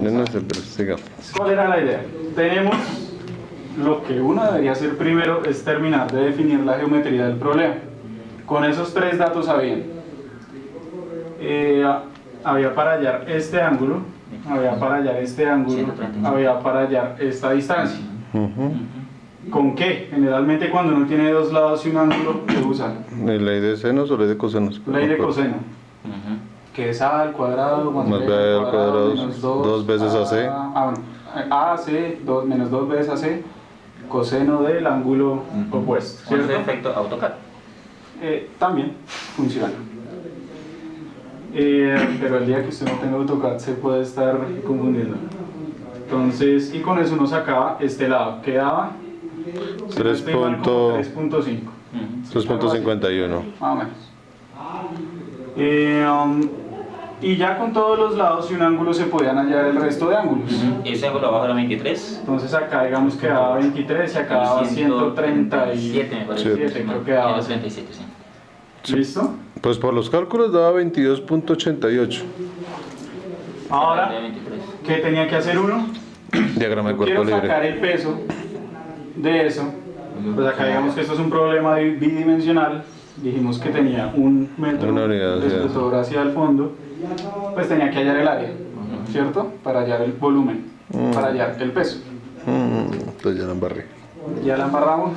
Yo no sé, pero sigamos. ¿Cuál era la idea? Tenemos lo que uno debería hacer primero es terminar de definir la geometría del problema. Con esos tres datos había para hallar este ángulo, había para hallar este ángulo, había para hallar esta distancia. ¿Con qué? Generalmente cuando uno tiene dos lados y un ángulo, ¿qué usa? ¿Ley de senos o ley de cosenos? Ley de coseno. Que es A al cuadrado más B al cuadrado menos 2 veces AC. Bueno, AC menos 2 veces AC, coseno del ángulo opuesto. ¿Cuál es ¿Cierto? el efecto AutoCAD? También funciona. Pero el día que usted no tenga AutoCAD se puede estar confundiendo. Entonces, y con eso uno sacaba este lado, quedaba 3.5. 3.51. Más o menos. Y ya con todos los lados y un ángulo se podían hallar el resto de ángulos. Ese ángulo abajo era 23. Entonces acá digamos que daba 23 y acá daba 137 me parece. creo que daba. 137, sí. ¿Listo? Pues por los cálculos daba 22.88. Ahora, De 23. ¿qué tenía que hacer uno? Diagrama de cuerpo Quiero libre. sacar el peso de eso. Pues acá digamos que esto es un problema bidimensional. Dijimos que tenía un metro Una unidad, de sí. espesor hacia el fondo. Pues tenía que hallar el área, ¿cierto? Para hallar el volumen, para hallar el peso. Entonces ya la embarré. Ya la embarramos.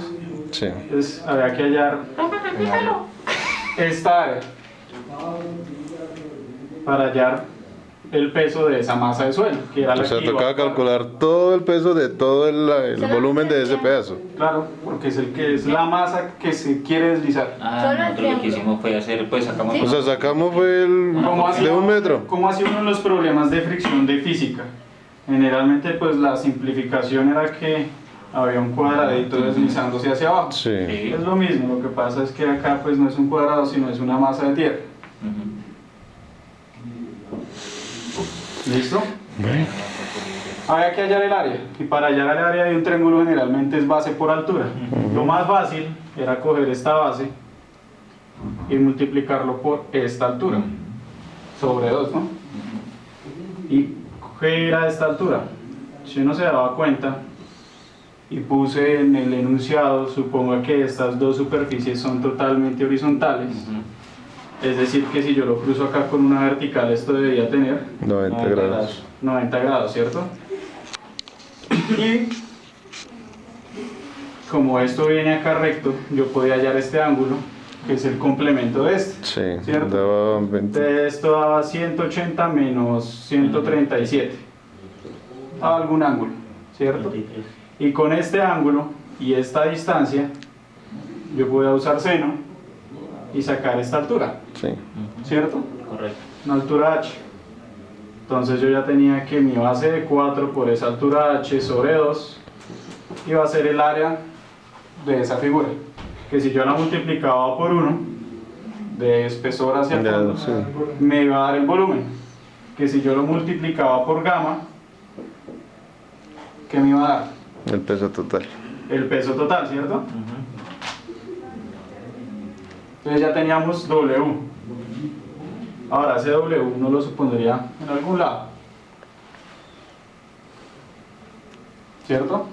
Sí. Entonces había que hallar esta área para hallar el peso de esa masa de suelo, que era la O sea, que iba tocaba a- calcular todo el peso de todo el volumen de ese pedazo. Claro, porque es el que es la masa que se quiere deslizar. Nosotros lo que triángulo. hicimos fue hacer, pues sacamos O sea, sacamos fue ¿Cómo hacía de un uno- metro. ¿Cómo hacía uno en los problemas de fricción de física? Generalmente pues la simplificación era que había un cuadradito deslizándose hacia abajo. Sí. Es lo mismo, lo que pasa es que acá pues no es un cuadrado sino es una masa de tierra. ¿Listo? Había que hallar el área y para hallar el área de un triángulo generalmente es base por altura. Lo más fácil era coger esta base y multiplicarlo por esta altura sobre 2, ¿no? ¿Y qué era esta altura? Si uno se daba cuenta y puse en el enunciado, supongo que estas dos superficies son totalmente horizontales. Es decir, que si yo lo cruzo acá con una vertical, esto debería tener 90 grados. 90 grados, ¿cierto? Y como esto viene acá recto, yo podía hallar este ángulo, que es el complemento de este. Sí. ¿Cierto? Daba 20. De esto daba 180 menos 137. A algún ángulo, ¿cierto? Y con este ángulo y esta distancia, yo podía usar seno y sacar esta altura, Sí. ¿cierto? Correcto. Una altura h. Entonces yo ya tenía que mi base de 4 por esa altura h sobre 2 iba a ser el área de esa figura. Que si yo la multiplicaba por 1 de espesor hacia el Ya, fondo, sí. me iba a dar el volumen. Que si yo lo multiplicaba por gamma, ¿qué me iba a dar? El peso total. El peso total, ¿cierto? Entonces ya teníamos W. Ahora ese W uno lo supondría en algún lado, ¿cierto?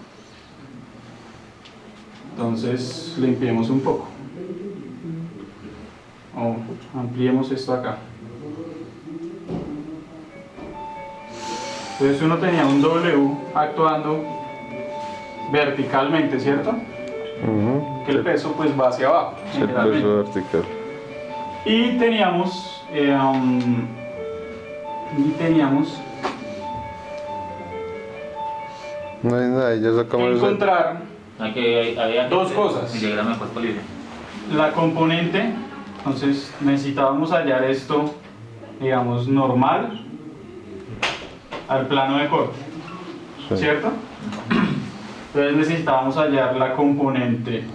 Entonces limpiemos un poco o ampliemos esto acá. Entonces uno tenía un W actuando verticalmente, ¿cierto? Que el peso pues va hacia abajo Sí, el generalmente. peso vertical. Y teníamos No hay nada, ya que sacamos ese. encontrar Había Dos cosas. El diagrama de cuerpo libre. la componente. Entonces necesitábamos hallar esto, digamos, normal al plano de corte, Sí. ¿cierto? Entonces necesitábamos hallar la componente.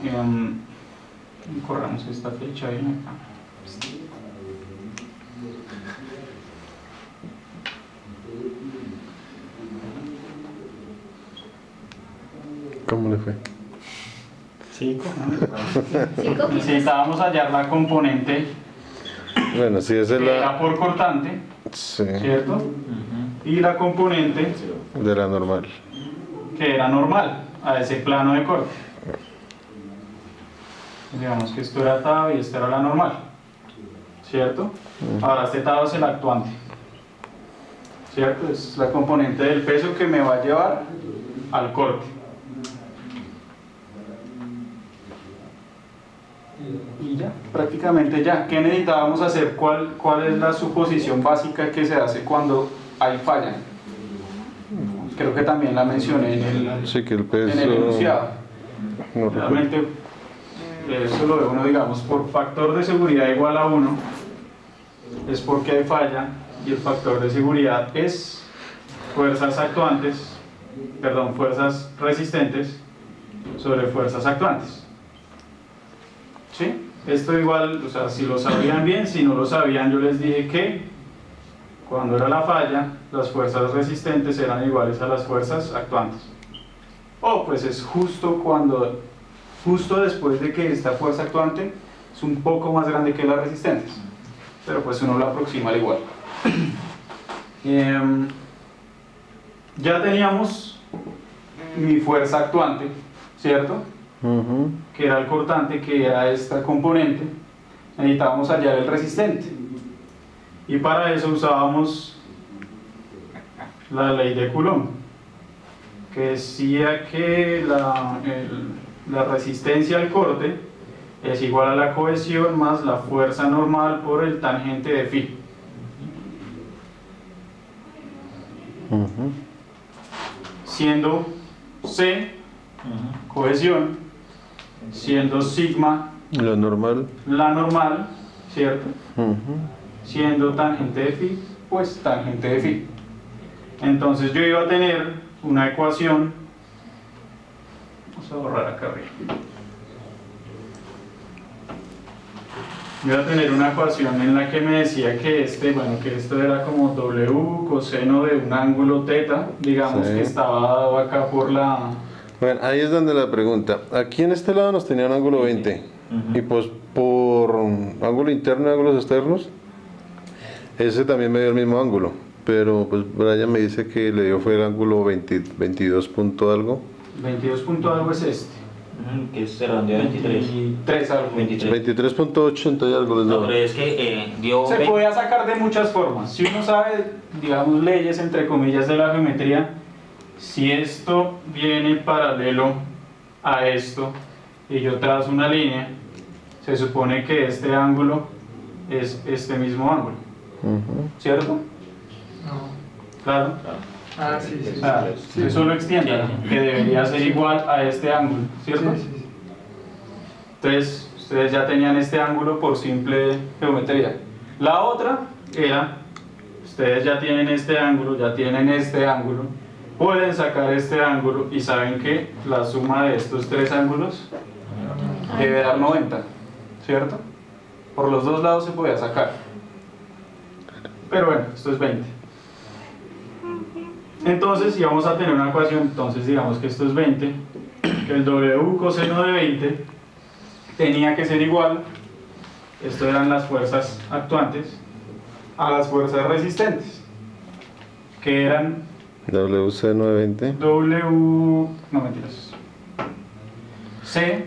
Corramos esta flecha bien acá. ¿Cómo le fue? 5. 5 Necesitábamos hallar la componente Bueno, sí, esa es que era la. por cortante, Sí. ¿cierto? y la componente De la normal. que era normal a ese plano de corte. Digamos que esto era tau y esta era la normal, ¿cierto? Ahora este tau es el actuante, ¿cierto? Es la componente del peso que me va a llevar al corte. Y ya, prácticamente ya. ¿Qué necesitábamos hacer? ¿Cuál es la suposición básica que se hace cuando hay falla? Creo que también la mencioné Sí, que el en el peso... enunciado. No recuerdo. Realmente eso lo ve uno, digamos, por factor de seguridad igual a 1 es porque hay falla, y el factor de seguridad es fuerzas actuantes, perdón, fuerzas resistentes sobre fuerzas actuantes. ¿Sí? Esto igual, o sea, si lo sabían bien, si no lo sabían, yo les dije que cuando era la falla, las fuerzas resistentes eran iguales a las fuerzas actuantes. O pues es justo después de que esta fuerza actuante es un poco más grande que las resistentes, pero pues uno la aproxima al igual. Ya teníamos mi fuerza actuante, ¿cierto? Ujú. Que era el cortante, que era esta componente. Necesitábamos hallar el resistente, y para eso usábamos la ley de Coulomb, que decía que la resistencia al corte es igual a la cohesión más la fuerza normal por el tangente de phi. Ujú. Siendo C cohesión, siendo sigma La normal. la normal, ¿cierto? Ujú. Siendo tangente de phi, pues tangente de phi. Entonces yo iba a tener una ecuación, vamos a borrar acá arriba. Yo iba a tener una ecuación en la que me decía que que esto era como W coseno de un ángulo θ, digamos, Sí. que estaba dado acá por la... Bueno, ahí es donde la pregunta. Aquí en este lado nos tenía un ángulo 20. Y pues por ángulo interno y ángulos externos, ese también me dio el mismo ángulo. Pero pues Brian me dice que le dio fue el ángulo 22 punto algo. 22 punto algo es este. Que se redondeó a 23. 23 algo. 23. 23.80 y algo les No, daba. pero es que dio Se 20. podía sacar de muchas formas. Si uno sabe, digamos, leyes entre comillas de la geometría, si esto viene paralelo a esto y yo trazo una línea, se supone que este ángulo es este mismo ángulo, Ujú. ¿cierto? No. Claro. Ah, sí, sí. O sea, eso lo extienda, que debería ser igual a este ángulo, ¿cierto? Sí, sí, sí. Entonces, ustedes ya tenían este ángulo por simple geometría. La otra era, ustedes ya tienen este ángulo, pueden sacar este ángulo y saben que la suma de estos tres ángulos debe dar 90, ¿cierto? Por los dos lados se podía sacar. Pero bueno, esto es 20. Entonces, si vamos a tener una ecuación, entonces digamos que esto es 20, que el W coseno de 20 tenía que ser igual, esto eran las fuerzas actuantes, a las fuerzas resistentes, que eran WC920. no mentiras, C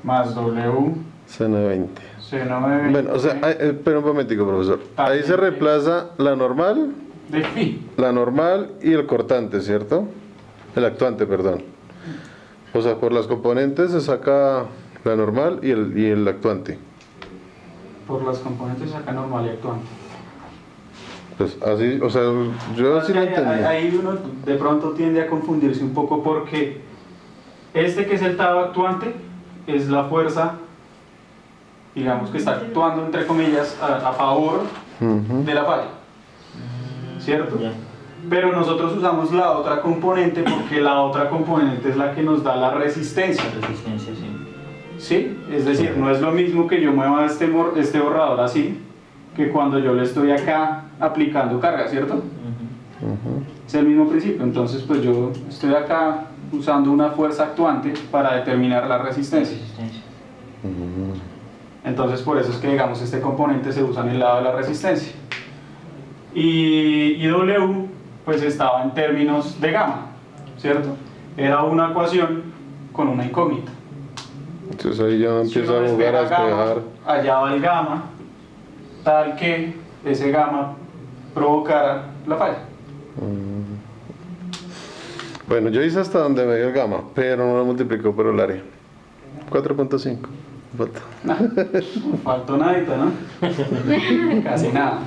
más W C920. C9 Bueno, o sea, espera un momentico, profesor. Ahí se reemplaza la normal, de phi. y el cortante, ¿cierto? El actuante, perdón. O sea, por las componentes se saca la normal y el actuante. Por las componentes acá normal y actuante. Pues así, o sea, yo así lo entendí. Ahí uno de pronto tiende a confundirse un poco porque este que es el tau actuante es la fuerza, digamos, que está actuando entre comillas a favor Ujú. de la falla, ¿cierto? Ya. Pero nosotros usamos la otra componente porque la otra componente es la que nos da la resistencia, Resistencia, sí. ¿sí? Es decir, no es lo mismo que yo mueva este borrador así que cuando yo le estoy acá aplicando carga, ¿cierto? Ujú. Es el mismo principio. Entonces pues yo estoy acá usando una fuerza actuante para determinar la resistencia. Resistencia. Entonces por eso es que digamos este componente se usa en el lado de la resistencia. Y W pues estaba en términos de gamma, ¿cierto? Era una ecuación con una incógnita. Entonces ahí ya Si empieza uno a jugar a despeja gamma, despejar. allá va el gamma, tal que ese gamma provocara la falla. Bueno, yo hice hasta donde me dio el gamma, pero no lo multiplicó por el área. 4.5. Falta. Nah, no faltó nadita, ¿no? Casi nada.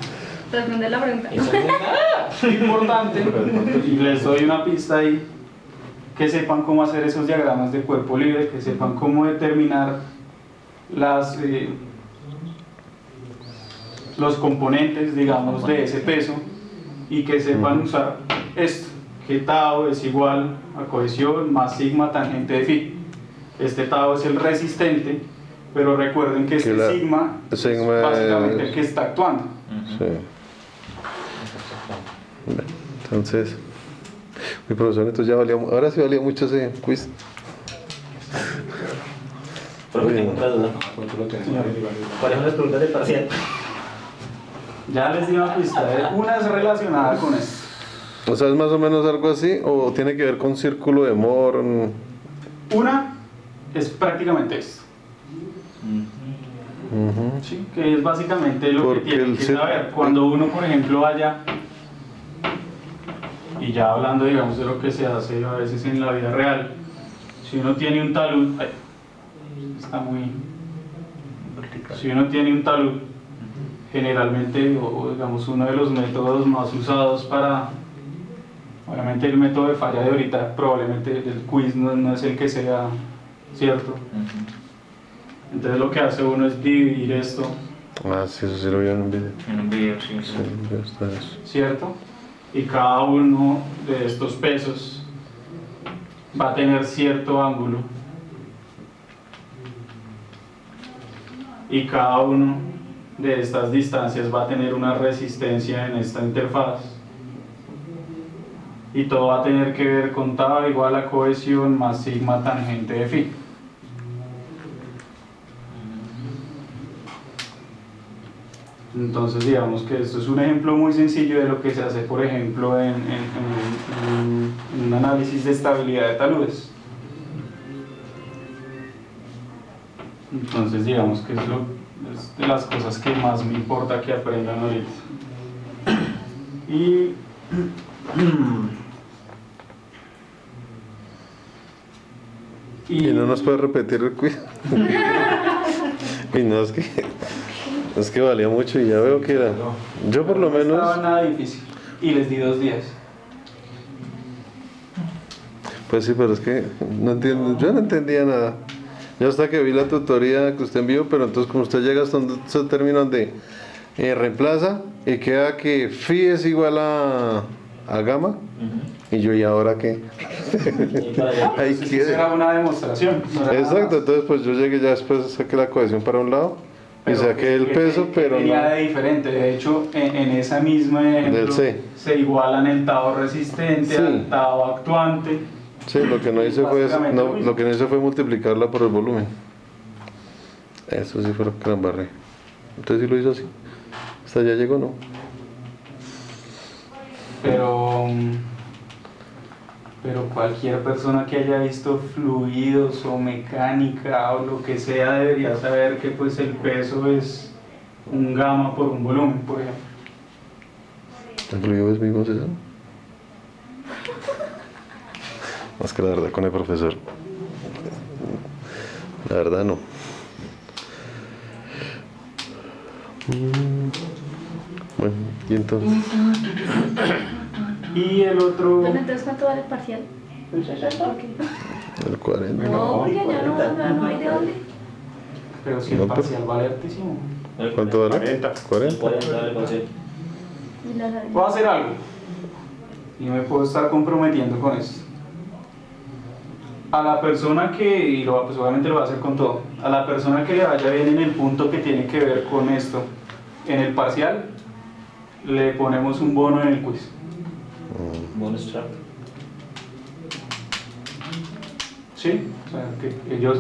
Responde la pregunta. Eso no es nada. Importante, y les doy una pista ahí, que sepan cómo hacer esos diagramas de cuerpo libre, que sepan cómo determinar los componentes, digamos, de ese peso, y que sepan usar esto, que tau es igual a cohesión más sigma tangente de phi. Este tau es el resistente, pero recuerden que este sigma es básicamente el que está actuando. Sí. Entonces, mi profesor, entonces ya valía, ahora sí valía mucho ese quiz. Pero tengo otra duda. ¿Cuáles son las preguntas del parcial? Ya les di una pista, una es relacionada con esto. O sea, es más o menos algo así, o tiene que ver con círculo de Moore. Una es prácticamente esto, ¿sí? Que es básicamente lo Porque que tienen el que saber. Cuando uno, por ejemplo, vaya, y ya hablando, digamos, de lo que se hace a veces en la vida real, si uno tiene un talud, ay, está muy... Si uno tiene un talud, generalmente, o digamos, uno de los métodos más usados para... Obviamente el método de falla de ahorita, probablemente el quiz no es el que sea, ¿cierto? Entonces lo que hace uno es dividir esto, Ah, sí, eso sí lo vi en un video. En un video, sí. Sí, ya está eso. ¿cierto? Y cada uno de estos pesos va a tener cierto ángulo. Y cada uno de estas distancias va a tener una resistencia en esta interfaz. Y todo va a tener que ver con tau igual a cohesión más sigma tangente de phi. Entonces digamos que esto es un ejemplo muy sencillo de lo que se hace, por ejemplo, en un análisis de estabilidad de taludes. Entonces digamos que es de las cosas que más me importa que aprendan ahorita. Y no nos puede repetir el quiz. Y no, es que valía mucho y ya veo que era. Yo por lo No estaba menos, nada difícil. Y les di 2 días. pues sí, pero es que no entiendo, yo no entendía nada. Yo hasta que vi la tutoría que usted envió, pero entonces como usted llega hasta donde se termina donde reemplaza y queda que phi es igual a gamma. Y yo, ¿y ahora qué? Ahí Entonces, queda. eso era una demostración. No era nada Exacto, más. entonces pues yo llegué ya después, saqué la cohesión para un lado y saqué el peso, pero tenía no. de diferente. De hecho, en esa misma ejemplo, Del C. se igualan el tau resistente Sí. al tau actuante. Sí, lo que no hice fue Básicamente lo mismo. lo que no hice fue multiplicarla por el volumen. Eso sí fue lo que la embarré. Entonces sí lo hizo así. Hasta allá llegó, ¿no? Pero cualquier persona que haya visto fluidos o mecánica o lo que sea debería saber que pues el peso es un gamma por un volumen, por ejemplo. ¿El fluido es mismo eso? Más que la verdad con el profesor. La verdad no. Bueno, y entonces. Y el otro... Bueno, entonces, ¿cuánto vale el parcial? Ok. El 40. No, porque ya no hay de dónde. Pero si el No, pero- parcial vale altísimo. ¿Cuánto vale? 40. 40. 40 del parcial. Y las haré. Puedo hacer algo. Y me puedo estar comprometiendo con esto. A la persona que, y pues obviamente lo voy a hacer con todo, a la persona que le vaya bien en el punto que tiene que ver con esto, en el parcial, le ponemos un bono en el quiz. Bonus track. ¿Sí? O sea, que ellos,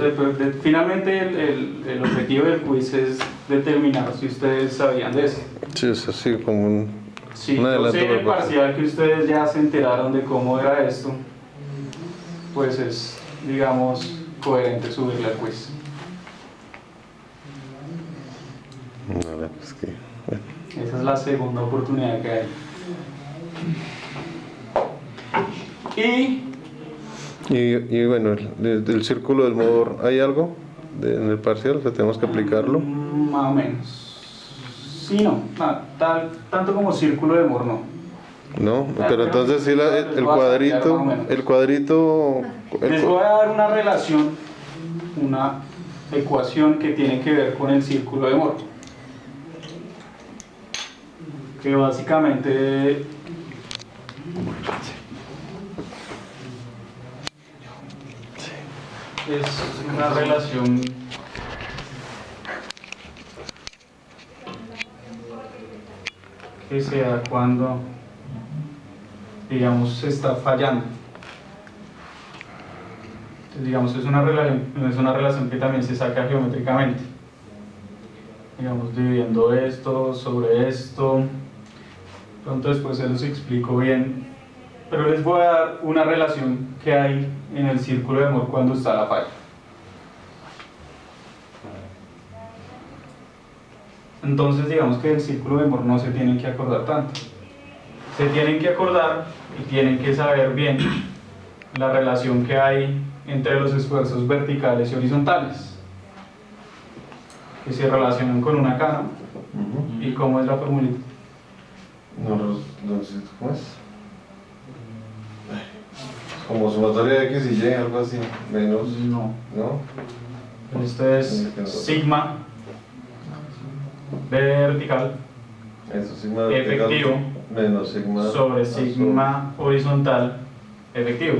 finalmente el objetivo del quiz es determinar si ustedes sabían de eso. Sí, es así como un Sí, Un adelanto entonces en por el parte. parcial que ustedes ya se enteraron de cómo era esto, pues es, digamos, coherente subirle al quiz. Vale, pues que, bueno. Esa es la segunda oportunidad que hay. Y bueno, del círculo del Mohr, ¿hay algo en el parcial? O sea, tenemos que aplicarlo. Más o menos. Sí, no, tanto como círculo de Mohr no. No, pero entonces sí, el cuadrito, el cuadrito, Les voy a dar una relación, una ecuación que tiene que ver con el círculo de Mohr. Que básicamente es una relación que se da cuando, digamos, se está fallando. Entonces, digamos, es una relación que también se saca geométricamente. Digamos, dividiendo esto sobre esto. Pronto después se los explico bien. Pero les voy a dar una relación que hay en el círculo de Mohr cuando está la falla. Entonces digamos que el círculo de Mohr no se tienen que acordar tanto. Se tienen que acordar y tienen que saber bien la relación que hay entre los esfuerzos verticales y horizontales, que se relacionan con una cana. ¿Y cómo es la formulita? No sé cómo es. Como sumatoria de X y Y, algo así, menos, No. ¿no? Esto es sigma vertical Eso, sigma vertical efectivo menos sigma sobre sigma horizontal efectivo,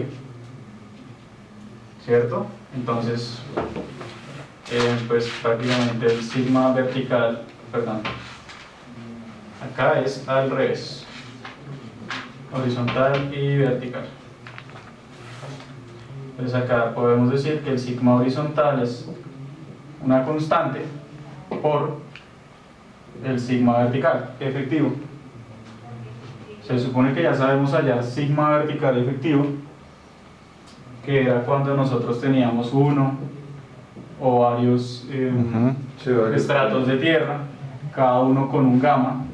¿cierto? Entonces, pues prácticamente el sigma vertical, perdón, acá es al revés, horizontal y vertical. Entonces acá podemos decir que el sigma horizontal es una constante por el sigma vertical efectivo. Se supone que ya sabemos hallar sigma vertical efectivo, que era cuando nosotros teníamos uno o varios Sí, varios. estratos de tierra, cada uno con un gamma,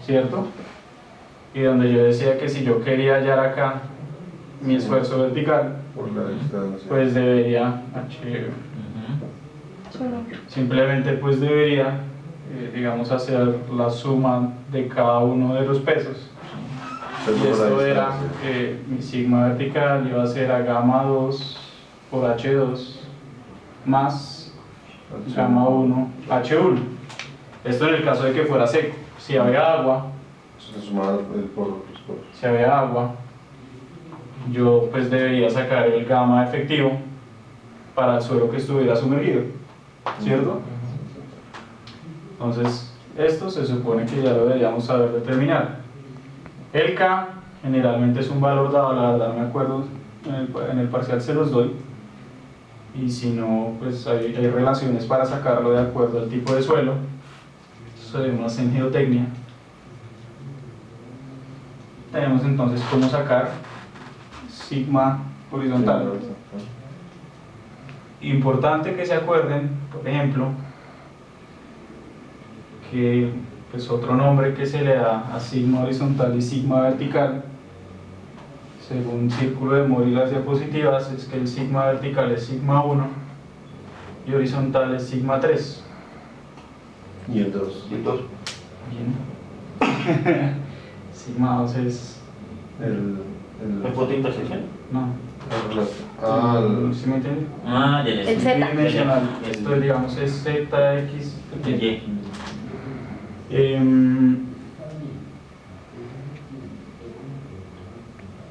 ¿cierto? Y donde yo decía que si yo quería hallar acá mi esfuerzo vertical, Por la distancia. pues debería simplemente pues debería digamos hacer la suma de cada uno de los pesos, y esto era mi sigma vertical iba a ser a gamma 2 por H2 más gamma 1 H1. Esto en el caso de que fuera seco. Si había agua, Se suma el por. si había agua, yo pues debería sacar el gamma efectivo para el suelo que estuviera sumergido, ¿cierto? Entonces esto se supone que ya lo deberíamos saber determinar. El K generalmente es un valor dado, la verdad no me acuerdo, en el parcial se los doy, y si no pues hay relaciones para sacarlo de acuerdo al tipo de suelo. Eso se ve más en geotecnia. Tenemos entonces cómo sacar sigma horizontal. Importante que se acuerden, por ejemplo, que pues otro nombre que se le da a sigma horizontal y sigma vertical, según círculo de Mohr y las diapositivas, es que el sigma vertical es sigma 1 y horizontal es sigma 3. Y el 2. Bien. Sigma 2 es... ¿El punto de intersección? no. Ah, ¿Sí me entienden? ya. El Z. Tridimensional. Esto es, digamos, es Z, X, Y. Y.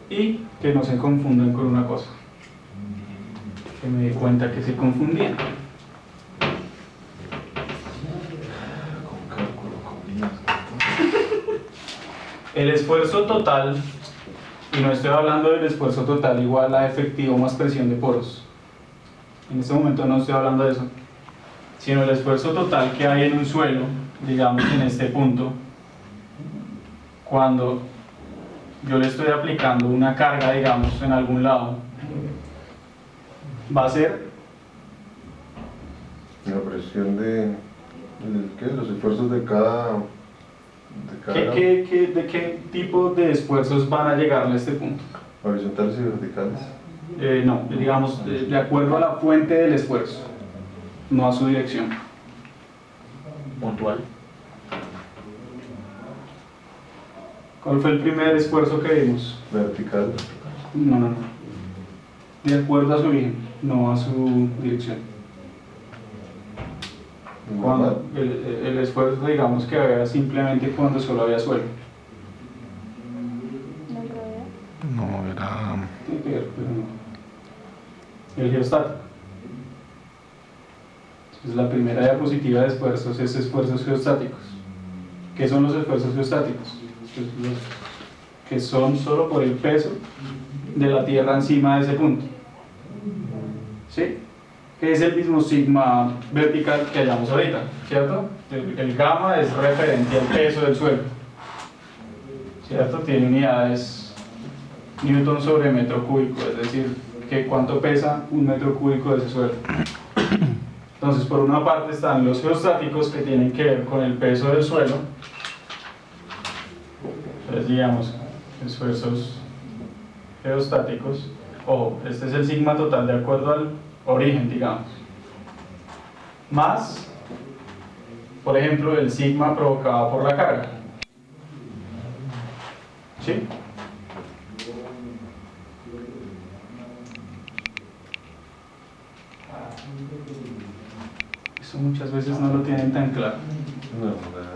Y que no se confundan con una cosa, que me di cuenta que se confundían. El esfuerzo total, y no estoy hablando del esfuerzo total igual a efectivo más presión de poros, en este momento no estoy hablando de eso, sino el esfuerzo total que hay en un suelo, digamos en este punto, cuando yo le estoy aplicando una carga, digamos, en algún lado, va a ser La presión ¿qué? Los esfuerzos de cada... ¿de qué tipo de esfuerzos van a llegar a este punto? Horizontales y verticales. No, digamos, de acuerdo a la fuente del esfuerzo, no a su dirección. Puntual. ¿Cuál fue el primer esfuerzo que vimos? Vertical. No. De acuerdo a su origen, no a su dirección. Cuando el esfuerzo, digamos, que había simplemente cuando solo había suelo. No, No, era... Tiene que ver, pero no. El geostático. Entonces, la primera diapositiva de esfuerzos es esfuerzos geostáticos. ¿Qué son los esfuerzos geostáticos? Pues los que son solo por el peso de la Tierra encima de ese punto. ¿Sí? Que es el mismo sigma vertical que hallamos ahorita, ¿cierto? El gamma es referente al peso del suelo, ¿cierto? Tiene unidades newton sobre metro cúbico, es decir, que cuánto pesa un metro cúbico de ese suelo. Entonces, por una parte están los geostáticos, que tienen que ver con el peso del suelo. Entonces, digamos, esfuerzos geostáticos. Ojo, este es el sigma total de acuerdo al origen, digamos. Más, por ejemplo, el sigma provocado por la carga. ¿Sí? Eso muchas veces no lo tienen tan claro. No, la verdad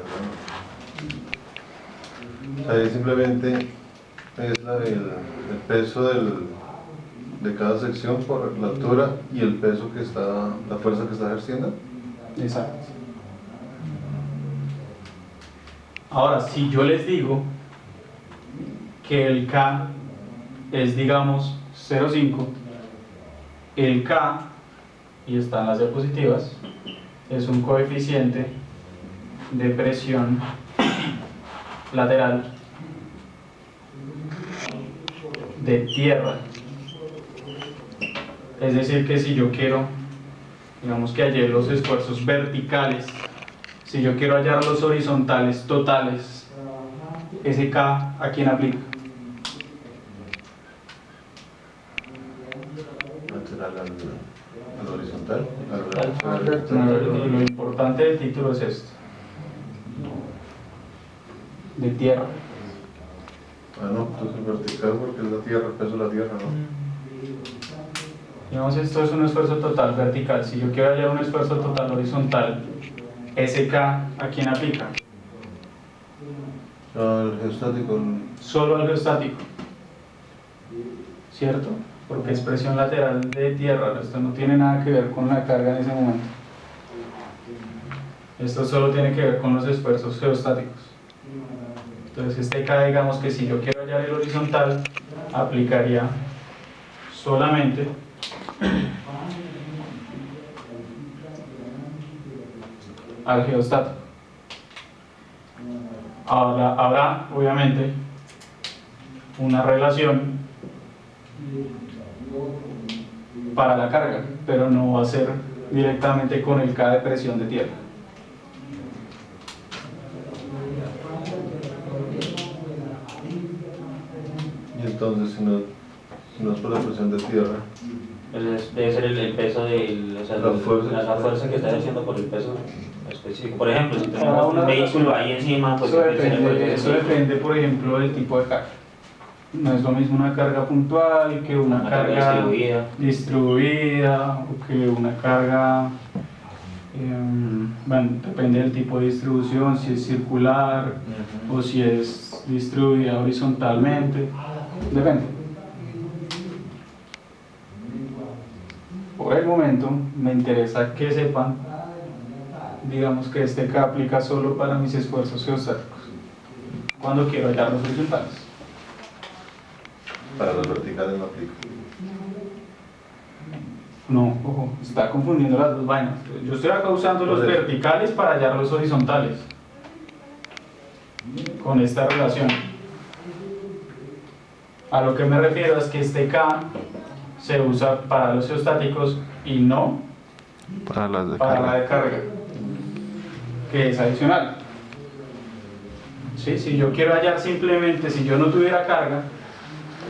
no. O sea, ahí simplemente es el peso de cada sección por la altura y el peso que está, la fuerza que está ejerciendo. Exacto. Ahora, si yo les digo que el K es, digamos, 0,5, el K, y están las diapositivas, es un coeficiente de presión lateral de tierra. Es decir, que si yo quiero, digamos que hallar los esfuerzos verticales, si yo quiero hallar los horizontales totales, ese K, ¿a quién aplica? Lateral al horizontal. No, lo importante del título es esto: de tierra. Ah, no, entonces vertical porque es la tierra, el peso de la tierra, ¿no? Digamos, esto es un esfuerzo total vertical. Si yo quiero hallar un esfuerzo total horizontal, SK, ¿a quién aplica? El geostático. Solo al geostático, ¿cierto? Porque es presión lateral de tierra. Esto no tiene nada que ver con la carga en ese momento. Esto solo tiene que ver con los esfuerzos geostáticos. Entonces, este K, digamos que si yo quiero hallar el horizontal, aplicaría solamente al geostático. Ahora habrá, obviamente, una relación para la carga, pero no va a ser directamente con el K de presión de tierra. Y entonces, si no es por la presión de tierra, Debe ser el peso de o sea, la fuerza que está ejerciendo por el peso específico. Por ejemplo, si tenemos un vehículo ahí encima, pues eso depende, por ejemplo, del tipo de carga. No es lo mismo una carga puntual que una carga distribuida, o que una carga, bueno, depende del tipo de distribución, si es circular o si es distribuida horizontalmente, depende. Por el momento me interesa que sepan, digamos, que este K aplica solo para mis esfuerzos geostáticos cuando quiero hallar los horizontales. para los verticales no aplica. No, ojo, está confundiendo las dos vainas. Yo estoy acá usando los verticales para hallar los horizontales. con esta relación. A lo que me refiero es que este K se usa para los estáticos y no Para las de para la carga. de carga, que es adicional. ¿Sí? Si yo quiero hallar simplemente, si yo no tuviera carga,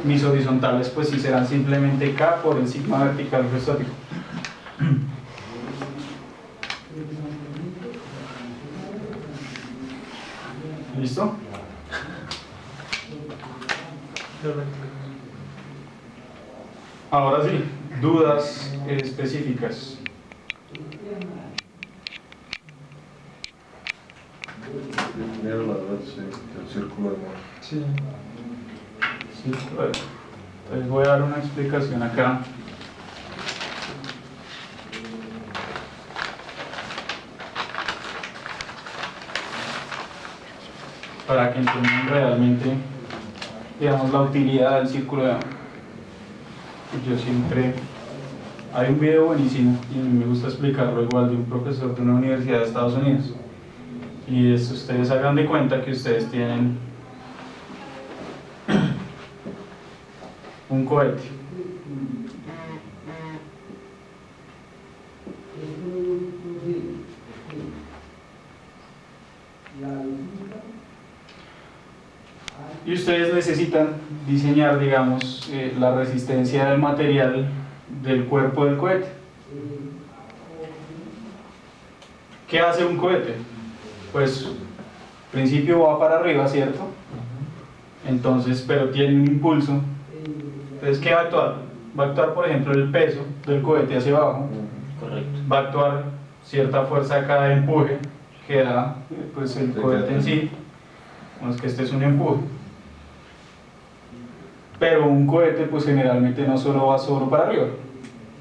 mis horizontales pues sí serán simplemente K por el sigma vertical estático. ¿Listo? Ahora sí, dudas específicas. Mira la verdad, sí, el círculo de Moore. Sí. Sí, bueno. Entonces voy a dar una explicación acá. Para que entiendan realmente, digamos, la utilidad del círculo de Moore. Yo siempre... Hay un video buenísimo y me gusta explicarlo igual de un profesor de una universidad de Estados Unidos. Y es, ustedes hagan de cuenta que ustedes tienen un cohete. Y ustedes necesitan diseñar, digamos, la resistencia del material del cuerpo del cohete. ¿Qué hace un cohete? Pues, en principio va para arriba, ¿cierto? Entonces, pero tiene un impulso. Entonces, ¿qué va a actuar? Va a actuar, por ejemplo, el peso del cohete hacia abajo. Correcto. Va a actuar cierta fuerza acá de empuje que da pues, el cohete en sí. Bueno, es que este es un empuje. Pero un cohete, pues generalmente no solo va solo para arriba.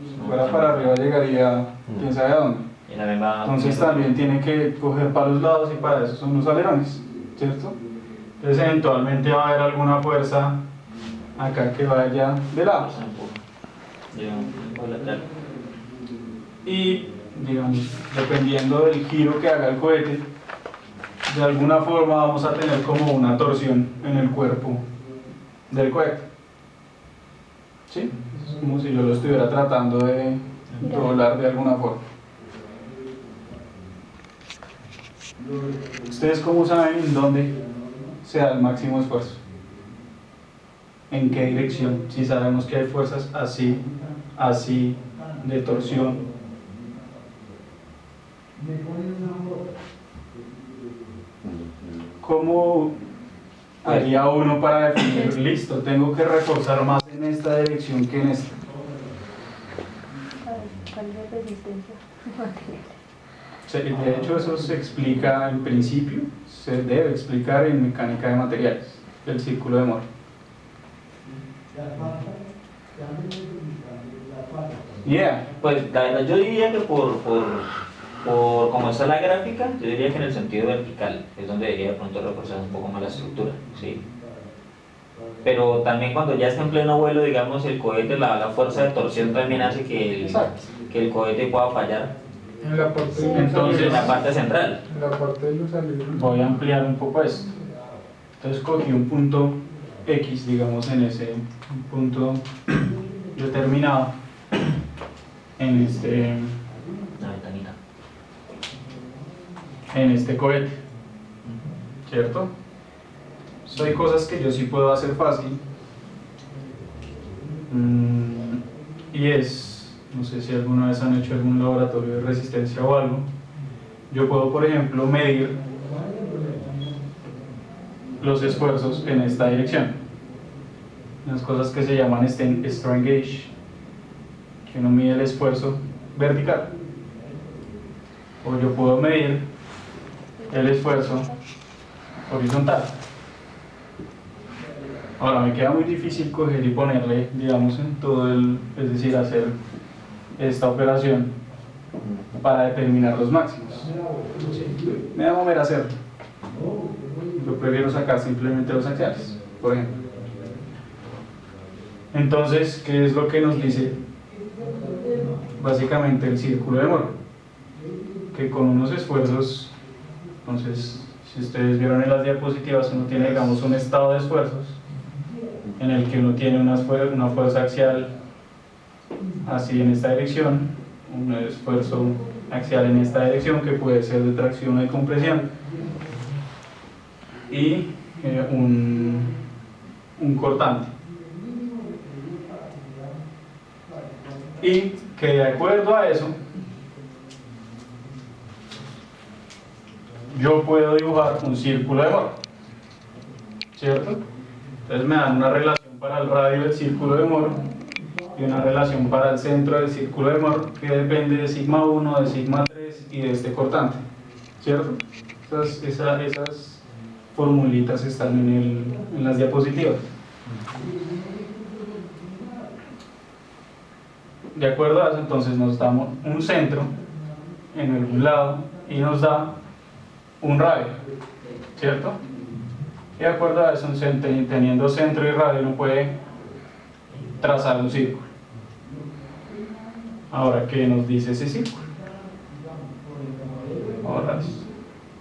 Si fuera para arriba llegaría, quién sabe a dónde. Y la misma- Entonces también tiene que coger para los lados y para eso son los alerones, ¿cierto? Entonces eventualmente va a haber alguna fuerza acá que vaya de lado. Y, digamos, dependiendo del giro que haga el cohete, de alguna forma vamos a tener como una torsión en el cuerpo del cohete. ¿Sí? Es como si yo lo estuviera tratando de doblar de alguna forma. ¿Ustedes cómo saben en dónde se da el máximo esfuerzo? ¿En qué dirección? Si sabemos que hay fuerzas así, así, de torsión. ¿Cómo haría uno para definir, listo, tengo que reforzar más en esta dirección que en esta? ¿Cuál es la resistencia? De hecho, eso se explica en principio, se debe explicar en mecánica de materiales, el círculo de Moore. Yeah. Pues la verdad yo diría que por como está la gráfica, yo diría que en el sentido vertical es donde debería de pronto reforzar un poco más la estructura, ¿sí? Pero también cuando ya está en pleno vuelo, digamos, el cohete, la fuerza de torsión también hace que el cohete pueda fallar. En la parte Sí. de luz Entonces, En la parte central. En la parte de luz libre. Voy a ampliar un poco esto. Entonces cogí un punto X, digamos, en ese punto determinado, en La ventanita. este cohete, ¿cierto? Hay cosas que yo sí puedo hacer fácil. Y es, no sé si alguna vez han hecho algún laboratorio de resistencia o algo. Yo puedo, por ejemplo, medir los esfuerzos en esta dirección. Unas cosas que se llaman strain gauge, que uno mide el esfuerzo vertical. O yo puedo medir el esfuerzo horizontal. Ahora me queda muy difícil coger y ponerle, digamos, en todo es decir, hacer esta operación para determinar los máximos. Me da mamera hacerlo. Yo prefiero sacar simplemente los axiales, por ejemplo. Entonces, ¿qué es lo que nos dice básicamente el círculo de Moore? Que con unos esfuerzos, entonces, Si ustedes vieron en las diapositivas, uno tiene, digamos, un estado de esfuerzos en el que uno tiene una fuerza axial así en esta dirección, un esfuerzo axial en esta dirección que puede ser de tracción o de compresión, y un cortante. Y que de acuerdo a eso, yo puedo dibujar un círculo de Moore, ¿cierto? Entonces me dan una relación para el radio del círculo de Moore y una relación para el centro del círculo de Moore que depende de sigma 1, de sigma 3 y de este cortante, ¿cierto? Esas formulitas están en las diapositivas. De acuerdo a eso, entonces nos da un centro en algún lado y nos da un radio, ¿cierto? Y de acuerdo a eso, teniendo centro y radio, uno puede trazar un círculo. Ahora, ¿qué nos dice ese círculo? Ahora,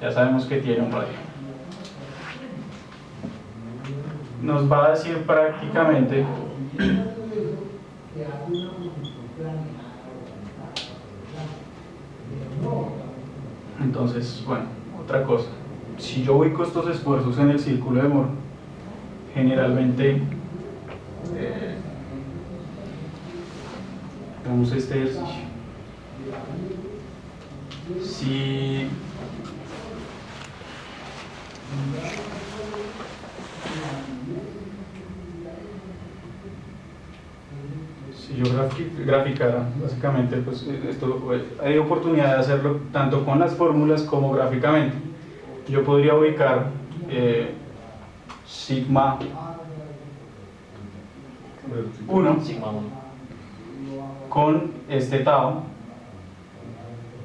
ya sabemos que tiene un radio. Nos va a decir prácticamente entonces, bueno, otra cosa, si yo ubico estos esfuerzos en el círculo de Moore, generalmente hagamos este ejercicio. Si yo graficara, básicamente, pues esto, hay oportunidad de hacerlo tanto con las fórmulas como gráficamente. Yo podría ubicar sigma 1 con este tau,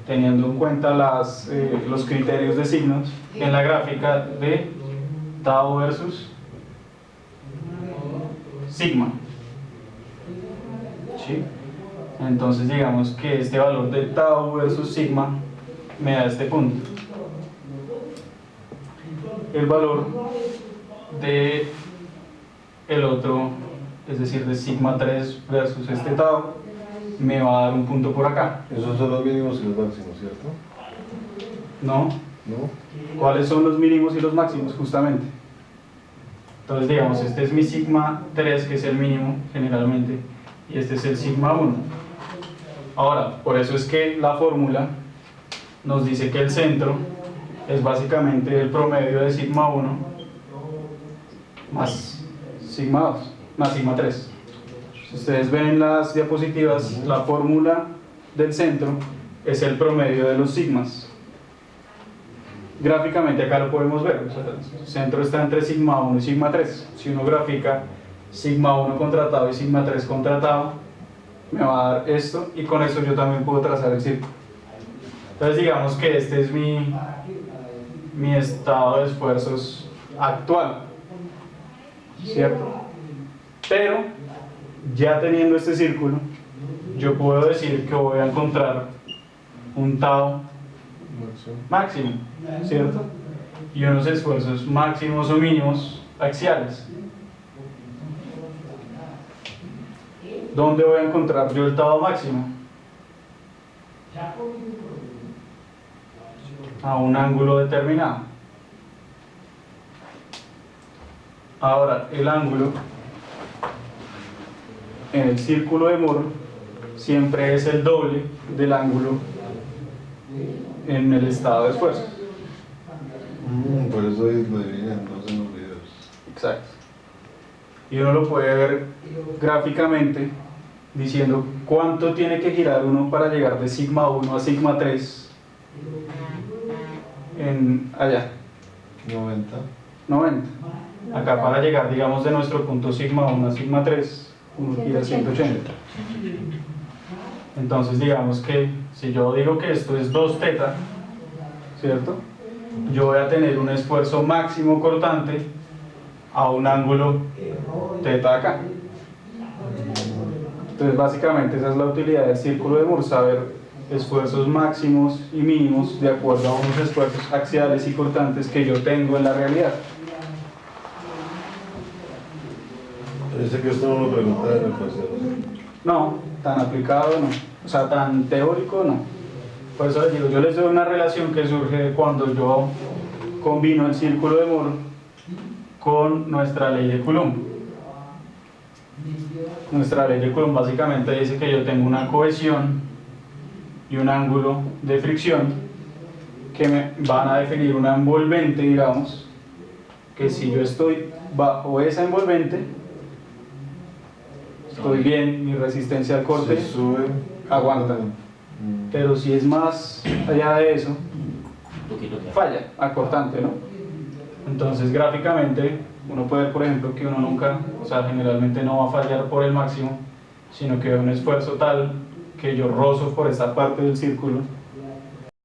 teniendo en cuenta los criterios de signos en la gráfica de tau versus sigma. ¿Sí? Entonces digamos que este valor de tau versus sigma me da este punto. El valor de el otro, es decir, de sigma 3 versus este tau, me va a dar un punto por acá. Esos son los mínimos y los máximos, ¿cierto? ¿No? ¿No? ¿Cuáles son los mínimos y los máximos? Justamente. Entonces digamos, este es mi sigma 3, que es el mínimo generalmente, y este es el sigma 1. Ahora, por eso es que la fórmula nos dice que el centro es básicamente el promedio de sigma 1 más sigma 2, más sigma 3. Si ustedes ven en las diapositivas, la fórmula del centro es el promedio de los sigmas. Gráficamente acá lo podemos ver, o sea, el centro está entre sigma 1 y sigma 3. Si uno grafica sigma 1 contra tau y sigma 3 contra tau, me va a dar esto, y con eso yo también puedo trazar el círculo. Entonces digamos que este es mi estado de esfuerzos actual, ¿cierto? Pero ya teniendo este círculo, yo puedo decir que voy a encontrar un tau máximo, ¿cierto? Y unos esfuerzos máximos o mínimos axiales. ¿Dónde voy a encontrar yo el tau máximo? A un ángulo determinado. Ahora, el ángulo en el círculo de Moore siempre es el doble del ángulo en el estado de esfuerzo. Por eso lo dividen entonces en los videos. Exacto. Y uno lo puede ver gráficamente diciendo cuánto tiene que girar uno para llegar de sigma 1 a sigma 3 allá. 90. Acá para llegar, digamos, de nuestro punto sigma 1 a sigma 3, uno gira 180. Entonces digamos que si yo digo que esto es 2 teta, ¿cierto? Yo voy a tener un esfuerzo máximo cortante a un ángulo teta acá. Entonces básicamente esa es la utilidad del círculo de Moore, saber esfuerzos máximos y mínimos de acuerdo a unos esfuerzos axiales y cortantes que yo tengo en la realidad. Parece que esto no lo pregunta en el parcial. No, tan aplicado no, o sea, tan teórico no. Por eso les digo, yo les doy una relación que surge cuando yo combino el círculo de Moore con nuestra ley de Coulomb. Nuestra ley de Coulomb básicamente dice que yo tengo una cohesión y un ángulo de fricción que me van a definir una envolvente, digamos, que si yo estoy bajo esa envolvente, estoy bien, mi resistencia al corte Se sube. aguanta. Pero si es más allá de eso, falla, acortante, ¿no? Entonces gráficamente uno puede ver, por ejemplo, que uno nunca, o sea, generalmente no va a fallar por el máximo, sino que un esfuerzo tal que yo rozo por esta parte del círculo